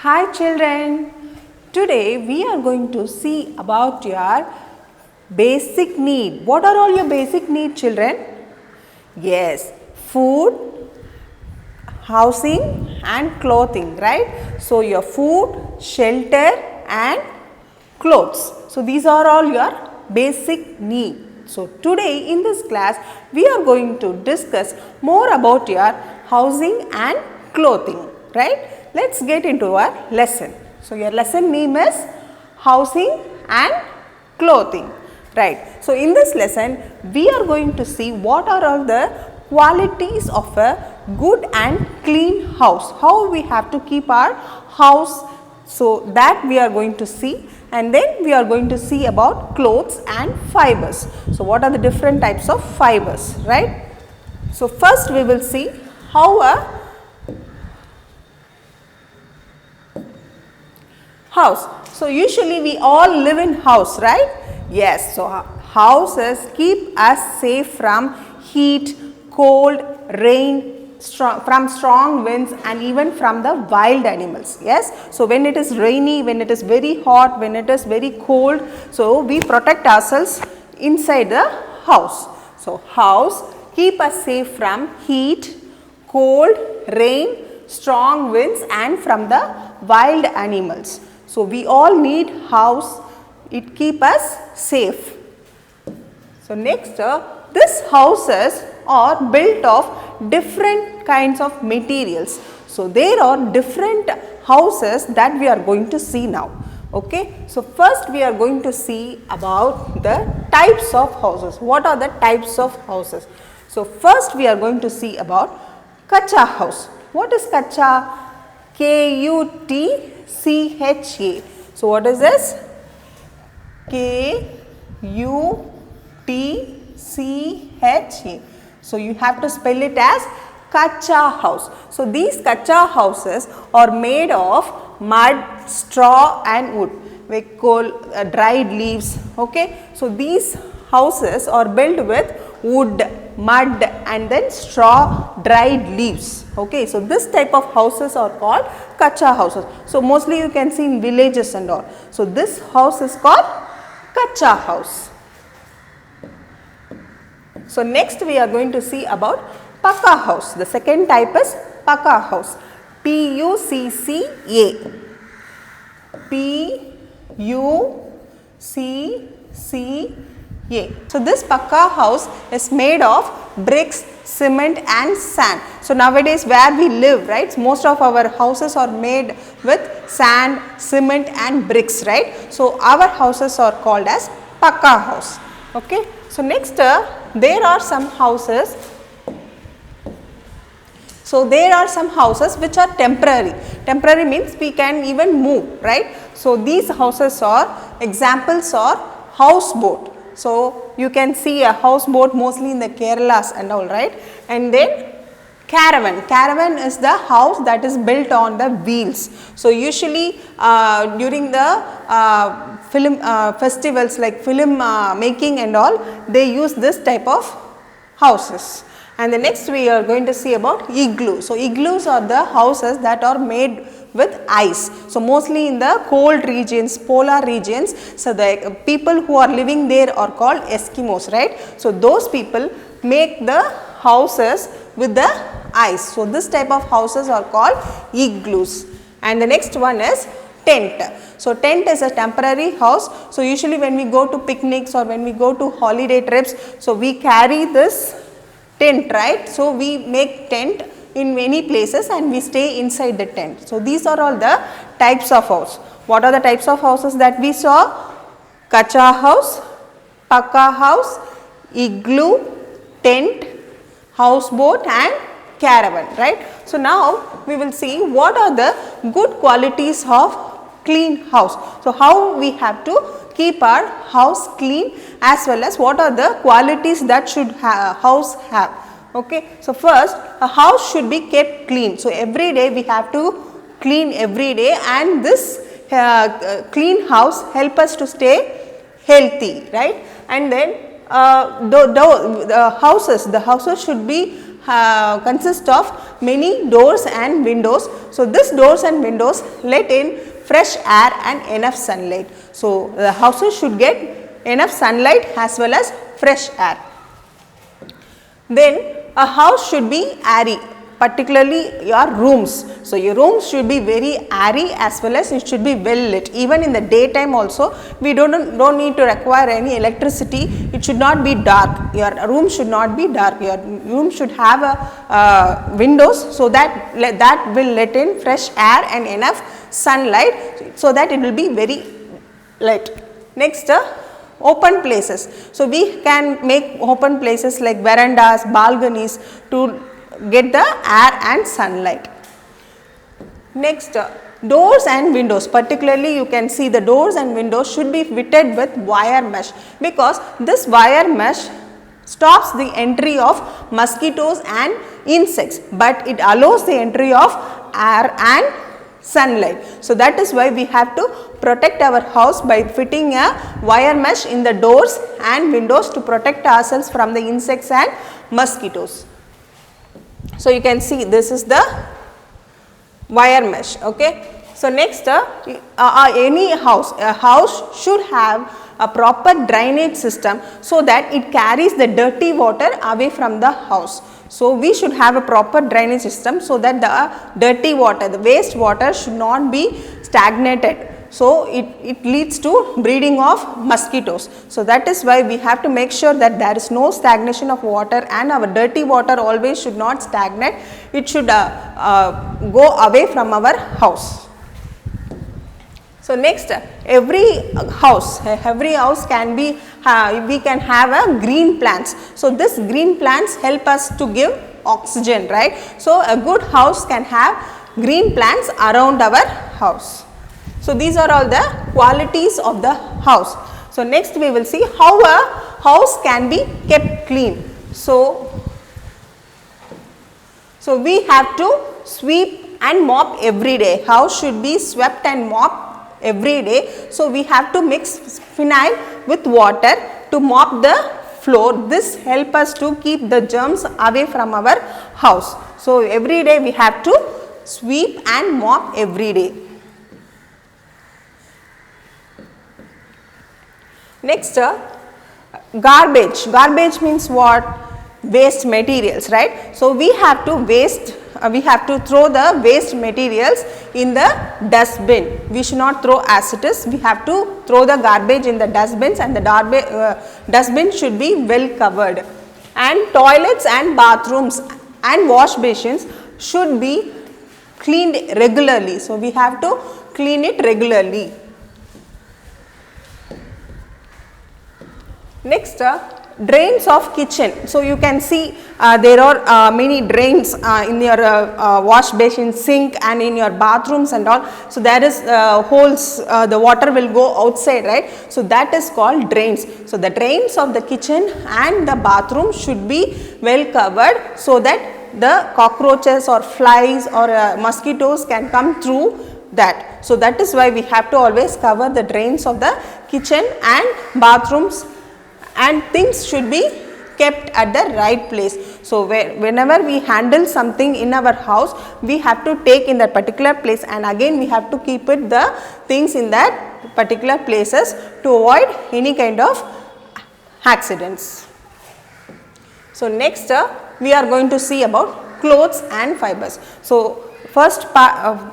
Hi children, today we are going to see about your basic need. What are all your basic needs, children? Yes, food, housing and clothing, right? So your food, shelter and clothes. So these are all your basic needs. So today in this class we are going to discuss more about your housing and clothing, right? Let's get into our lesson. So your lesson name is housing and clothing, right? So in this lesson we are going to see what are all the qualities of a good and clean house, how we have to keep our house, so that we are going to see, and then we are going to see about clothes and fibers. So what are the different types of fibers, right? So first we will see how a house. So usually we all live in house, right? Yes, so houses keep us safe from heat, cold, rain, from strong winds and even from the wild animals. Yes, so when it is rainy, when it is very hot, when it is very cold, so we protect ourselves inside the house. So house keep us safe from heat, cold, rain, strong winds and from the wild animals. So we all need house, it keep us safe. So next, these houses are built of different kinds of materials. So there are different houses that we are going to see now. Okay. So first we are going to see about the types of houses. What are the types of houses? So first we are going to see about Kacha house. What is Kacha? K-U-T-C-H-A. So what is this? K-U-T-C-H-A. So you have to spell it as Kacha house. So these Kacha houses are made of mud, straw and wood. We call dried leaves. Okay. So these houses are built with wood, mud and then straw, dried leaves. Okay. So this type of houses are called Kacha houses. So mostly you can see in villages and all. So this house is called Kacha house. So next we are going to see about Paka house. The second type is Paka house. P-U-C-C-A. P-U-C-C-A. So this Paka house is made of bricks, cement and sand. So nowadays where we live, right, most of our houses are made with sand, cement and bricks, right. So our houses are called as Paka house. Okay. So next there are some houses. So there are some houses which are temporary. Temporary means we can even move, right. So these houses are examples are houseboat. So you can see a houseboat mostly in the Kerala's and all, right. And then caravan. Caravan is the house that is built on the wheels. So usually during the film festivals like film making and all, they use this type of houses. And the next we are going to see about igloo. So igloos are the houses that are made with ice. So mostly in the cold regions, polar regions. So the people who are living there are called Eskimos, right. So those people make the houses with the ice. So this type of houses are called igloos. And the next one is tent. So tent is a temporary house. So usually when we go to picnics or when we go to holiday trips, so we carry this tent, right. So we make tent in many places and we stay inside the tent. So these are all the types of house. What are the types of houses that we saw? Kacha house, Paka house, igloo, tent, houseboat and caravan, right. So now we will see what are the good qualities of clean house. So how we have to keep our house clean, as well as what are the qualities that should house have. Okay. So first, a house should be kept clean. So every day we have to clean every day, and this clean house help us to stay healthy, right. And then the houses should be consists of many doors and windows. So, this doors and windows let in fresh air and enough sunlight. So, the houses should get enough sunlight as well as fresh air. Then a house should be airy, particularly your rooms. So, your rooms should be very airy as well as it should be well lit. Even in the daytime also, we don't need to require any electricity. It should not be dark. Your room should not be dark. Your room should have a windows, so that will let in fresh air and enough sunlight, so that it will be very light. Next, open places. So, we can make open places like verandas, balconies to get the air and sunlight. Next, doors and windows, particularly you can see the doors and windows should be fitted with wire mesh, because this wire mesh stops the entry of mosquitoes and insects, but it allows the entry of air and sunlight. So, that is why we have to protect our house by fitting a wire mesh in the doors and windows to protect ourselves from the insects and mosquitoes. So, you can see this is the wire mesh. Okay. So, next any house, a house should have a proper drainage system, so that it carries the dirty water away from the house. So, we should have a proper drainage system, so that the dirty water, the waste water should not be stagnated. So, it leads to breeding of mosquitoes. So, that is why we have to make sure that there is no stagnation of water, and our dirty water always should not stagnate. It should go away from our house. So, next, every house can be, we can have a green plants. So, this green plants help us to give oxygen, right. So, a good house can have green plants around our house. So, these are all the qualities of the house. So, next we will see how a house can be kept clean. So, we have to sweep and mop every day. House should be swept and mopped every day. So, we have to mix phenyl with water to mop the floor. This help us to keep the germs away from our house. So, every day we have to sweep and mop every day. Next, garbage. Garbage means what? Waste materials, right. So, we have to throw the waste materials in the dustbin. We should not throw as it is. We have to throw the garbage in the dustbins, and the dustbin should be well covered. And toilets and bathrooms and wash basins should be cleaned regularly. So, we have to clean it regularly. Next, drains of kitchen. So, you can see there are many drains in your wash basin, sink, and in your bathrooms and all. So, there is holes, the water will go outside, right. So, that is called drains. So, the drains of the kitchen and the bathroom should be well covered, so that the cockroaches or flies or mosquitoes can come through that. So, that is why we have to always cover the drains of the kitchen and bathrooms, and things should be kept at the right place. So, whenever we handle something in our house, we have to take in that particular place, and again we have to keep it the things in that particular places to avoid any kind of accidents. So, next we are going to see about clothes and fibers. So, first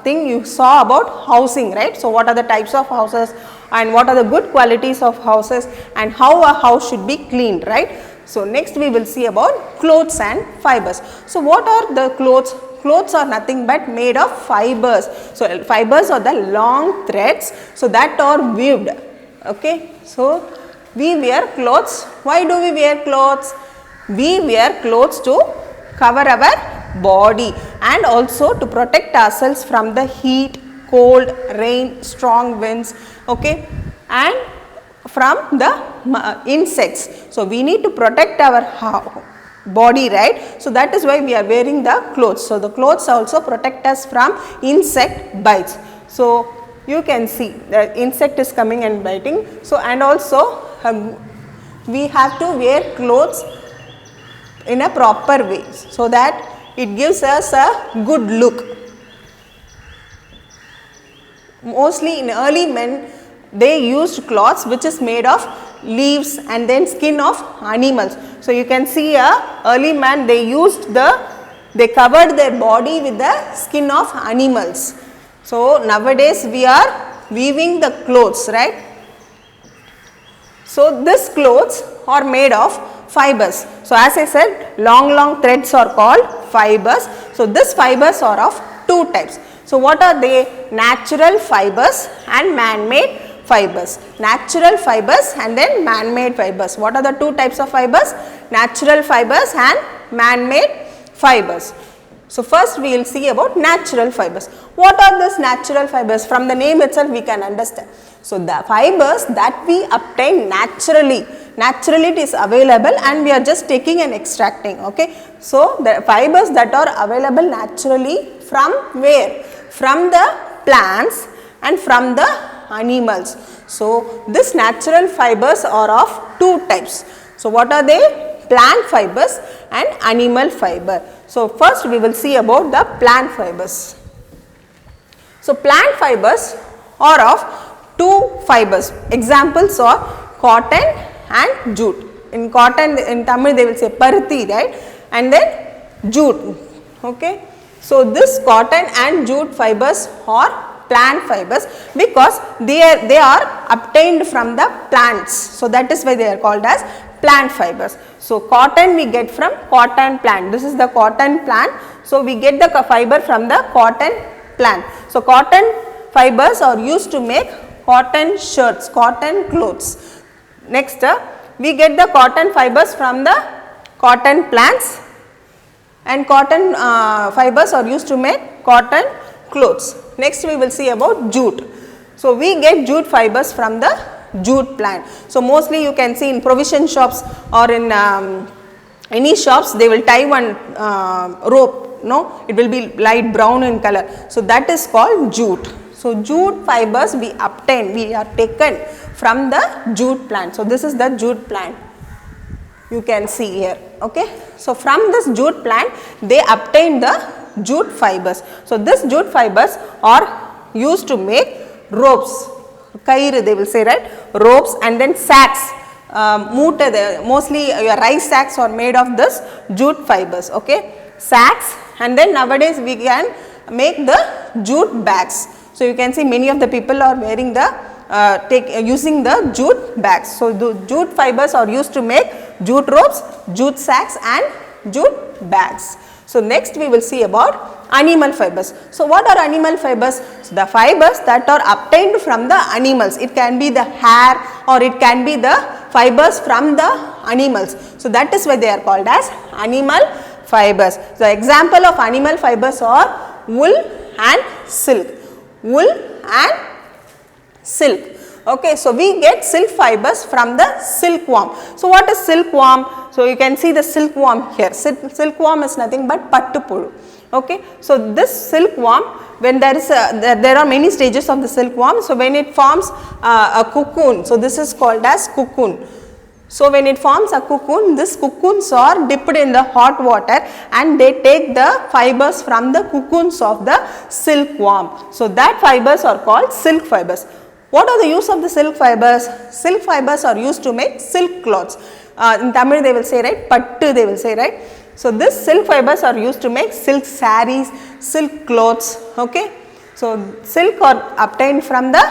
thing you saw about housing, right. So, what are the types of houses and what are the good qualities of houses and how a house should be cleaned, right. So, next we will see about clothes and fibers. So, what are the clothes? Clothes are nothing but made of fibers. So, fibers are the long threads, so that are weaved. Okay. So, we wear clothes. Why do we wear clothes? We wear clothes to cover our body and also to protect ourselves from the heat, cold, rain, strong winds, okay, and from the insects. So, we need to protect our body, right. So, that is why we are wearing the clothes. So, the clothes also protect us from insect bites. So, you can see the insect is coming and biting. So, and also we have to wear clothes in a proper way, so that it gives us a good look. Mostly in early men, they used cloths which is made of leaves and then skin of animals. So you can see a early man, they covered their body with the skin of animals. So nowadays we are weaving the clothes, right? So this clothes are made of fibers. So as I said, long threads are called fibers. So these fibers are of two types. So what are they? Natural fibers and man-made fibers. Natural fibers and then man-made fibers. What are the two types of fibers? Natural fibers and man-made fibers. So first we will see about natural fibers. What are these natural fibers? From the name itself we can understand. So the fibers that we obtain naturally it is available and we are just taking and extracting, okay. So the fibers that are available naturally from where? From the plants and from the animals. So these natural fibers are of two types. So what are they? Plant fibers and animal fiber. So first we will see about the plant fibers. So plant fibers are of two fibers. Examples are cotton and jute. In cotton, in Tamil they will say paruthi, right? And then jute, okay. So this cotton and jute fibers are plant fibers because they are obtained from the plants. So that is why they are called as plant fibers. So cotton we get from cotton plant. This is the cotton plant. So we get the fiber from the cotton plant. So cotton fibers are used to make cotton shirts, cotton clothes. Next we get the cotton fibers from the cotton plants, and cotton fibers are used to make cotton clothes. Next we will see about jute. So we get jute fibers from the jute plant. So mostly you can see in provision shops or in any shops they will tie one rope, no, it will be light brown in color. So that is called jute. So jute fibers we are taken from the jute plant. So this is the jute plant, you can see here, okay. So from this jute plant they obtain the jute fibers. So this jute fibers are used to make ropes, kair they will say, right, ropes, and then sacks, mostly your rice sacks are made of this jute fibers, okay, sacks, and then nowadays we can make the jute bags. So you can see many of the people are wearing the using the jute bags. So the jute fibers are used to make jute ropes, jute sacks and jute bags. So next we will see about animal fibers. So what are animal fibers? So the fibers that are obtained from the animals. It can be the hair or it can be the fibers from the animals. So that is why they are called as animal fibers. The example of animal fibers are wool and silk. Wool and silk. Okay, so we get silk fibers from the silkworm. So what is silkworm? So you can see the silkworm here. Silkworm is nothing but pattupulu. Okay, so this silkworm, when there are many stages of the silkworm. So when it forms a cocoon, so this is called as cocoon. So when it forms a cocoon, these cocoons are dipped in the hot water and they take the fibers from the cocoons of the silkworm. So that fibers are called silk fibers. What are the use of the silk fibers? Silk fibers are used to make silk cloths. In Tamil they will say, right, pattu they will say, right. So this silk fibers are used to make silk sarees, silk clothes, okay. So silk are obtained from the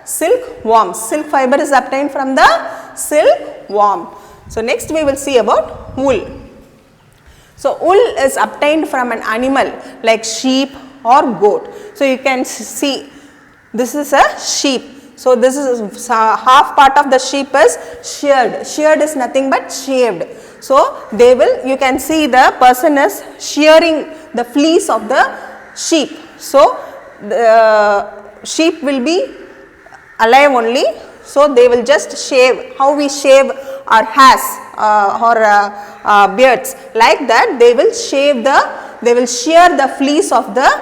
silkworms. Silk fiber is obtained from the silkworm. So next we will see about wool. So wool is obtained from an animal like sheep or goat. So you can see this is a sheep. So this is half part of the sheep is sheared. Sheared is nothing but shaved. So they will, you can see the person is shearing the fleece of the sheep. So the sheep will be alive only. So they will just shave. How we shave our hairs or beards, like that they will shear the fleece of the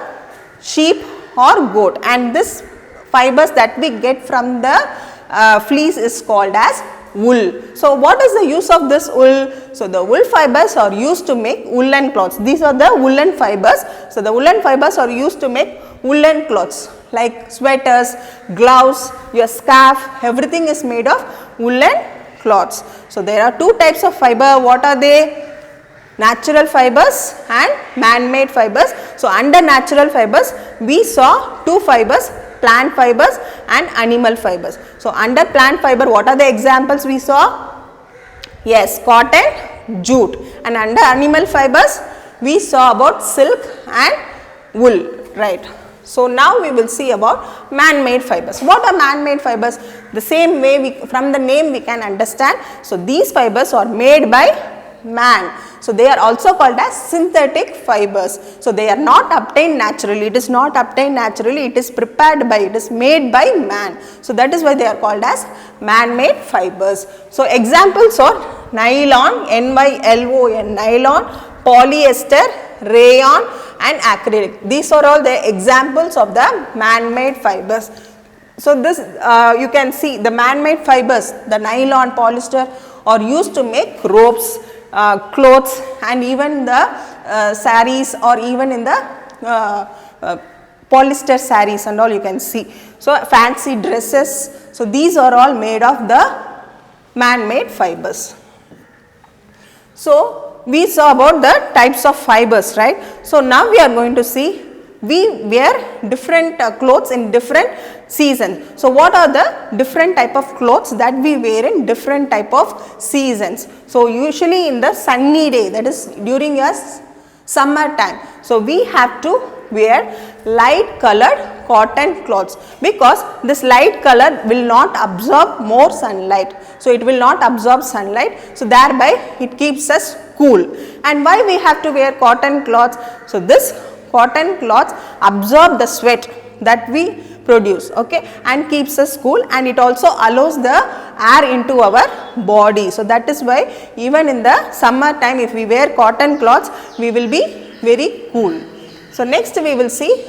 sheep or goat, and this fibers that we get from the fleece is called as wool. So what is the use of this wool? So the wool fibers are used to make woolen cloths. These are the woolen fibers. So the woolen fibers are used to make woolen cloths like sweaters, gloves, your scarf, everything is made of woolen cloths. So there are two types of fiber. What are they? Natural fibers and man-made fibers. So under natural fibers we saw two fibers, plant fibers and animal fibers. So under plant fiber, what are the examples we saw? Yes, cotton, jute. And under animal fibers we saw about silk and wool, right. So now we will see about man-made fibers. What are man-made fibers? The same way from the name we can understand. So these fibers are made by man. So they are also called as synthetic fibers. So they are not obtained naturally. It is not obtained naturally. It is prepared by, it is made by man. So that is why they are called as man-made fibers. So examples are nylon, Nylon, nylon, polyester, rayon and acrylic. These are all the examples of the man-made fibers. So this you can see the man-made fibers, the nylon, polyester are used to make ropes, clothes and even the saris or even in the polyester saris and all you can see. So fancy dresses. So these are all made of the man-made fibers. So we saw about the types of fibers, right. So now we are going to see we wear different clothes in different seasons. So what are the different type of clothes that we wear in different type of seasons? So usually in the sunny day, that is during a summer time. So we have to wear light colored cotton clothes because this light color will not absorb more sunlight. So it will not absorb sunlight. So thereby it keeps us cool. And why we have to wear cotton cloths? So this cotton cloths absorb the sweat that we produce, okay, and keeps us cool, and it also allows the air into our body. So that is why even in the summer time if we wear cotton cloths we will be very cool. So next we will see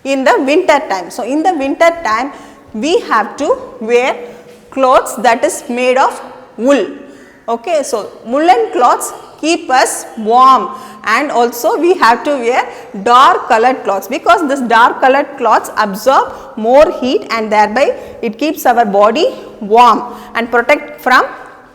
in the winter time. So in the winter time we have to wear clothes that is made of wool, okay. So woolen cloths keep us warm, and also we have to wear dark colored cloths because this dark colored cloths absorb more heat and thereby it keeps our body warm and protect from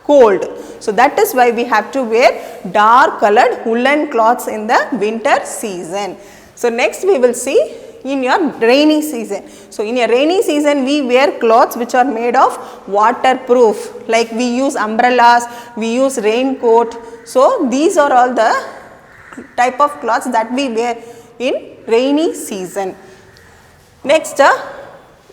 cold. So that is why we have to wear dark colored woolen cloths in the winter season. So next we will see in your rainy season. So in a rainy season we wear clothes which are made of waterproof, like we use umbrellas, we use raincoat. So these are all the type of clothes that we wear in rainy season. Next,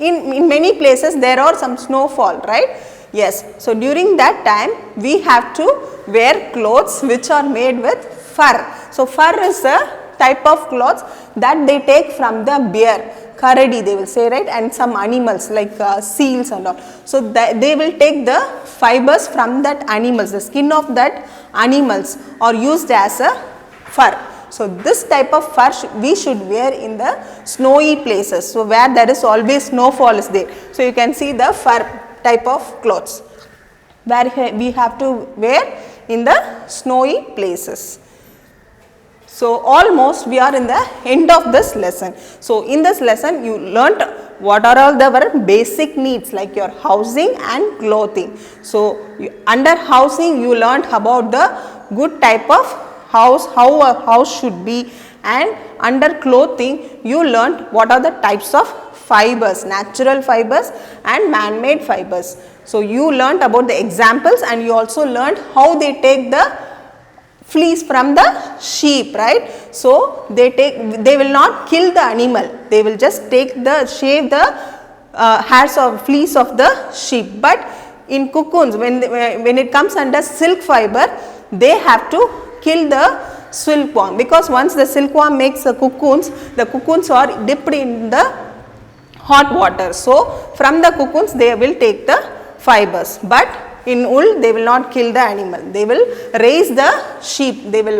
in many places there are some snowfall, right? Yes. So during that time we have to wear clothes which are made with fur. So fur is a type of clothes that they take from the bear, karadi they will say, right, and some animals like seals and all. So they will take the fibers from that animals, the skin of that animals are used as a fur. So this type of fur we should wear in the snowy places. So where there is always snowfall is there. So you can see the fur type of clothes where we have to wear in the snowy places. So almost we are in the end of this lesson. So in this lesson you learnt what are all the basic needs like your housing and clothing. So under housing you learnt about the good type of house, how a house should be, and under clothing you learnt what are the types of fibers, natural fibers and man-made fibers. So you learnt about the examples and you also learnt how they take the fleece from the sheep, right. So they will not kill the animal, they will just take the shave the hairs or fleece of the sheep. But in cocoons, when it comes under silk fiber, they have to kill the silkworm, because once the silkworm makes the cocoons are dipped in the hot water. So from the cocoons they will take the fibers, but in wool they will not kill the animal, they will raise the sheep, they will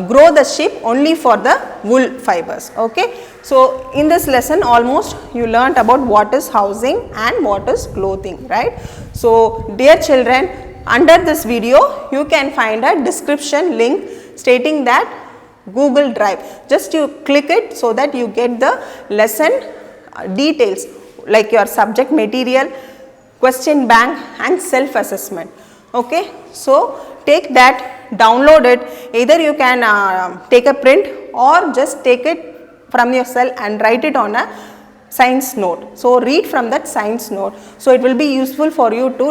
grow the sheep only for the wool fibers, okay. So in this lesson almost you learnt about what is housing and what is clothing, right? So dear children, under this video you can find a description link stating that Google Drive. Just you click it so that you get the lesson details like your subject material, question bank and self assessment. Okay, so take that, download it. Either you can take a print or just take it from your cell and write it on a science note. So read from that science note. So it will be useful for you to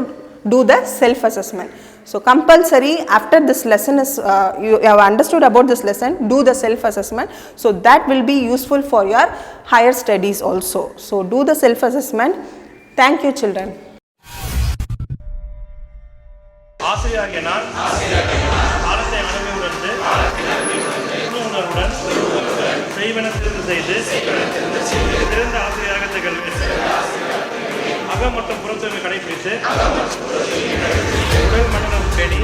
do the self assessment. So compulsory after this lesson is you have understood about this lesson, do the self assessment. So that will be useful for your higher studies also. So do the self assessment. Thank you children. ஆசிரியராகிய நான் காலத்தை வணங்கி உணர்ந்து உணர்வுடன் செய்வன திருந்து செய்து சிறந்த ஆசிரியராக திகழ்வேன். அகம் மற்றும் புறத்தொழில் கடைபிடித்து உடல் மண்டலம் பேணி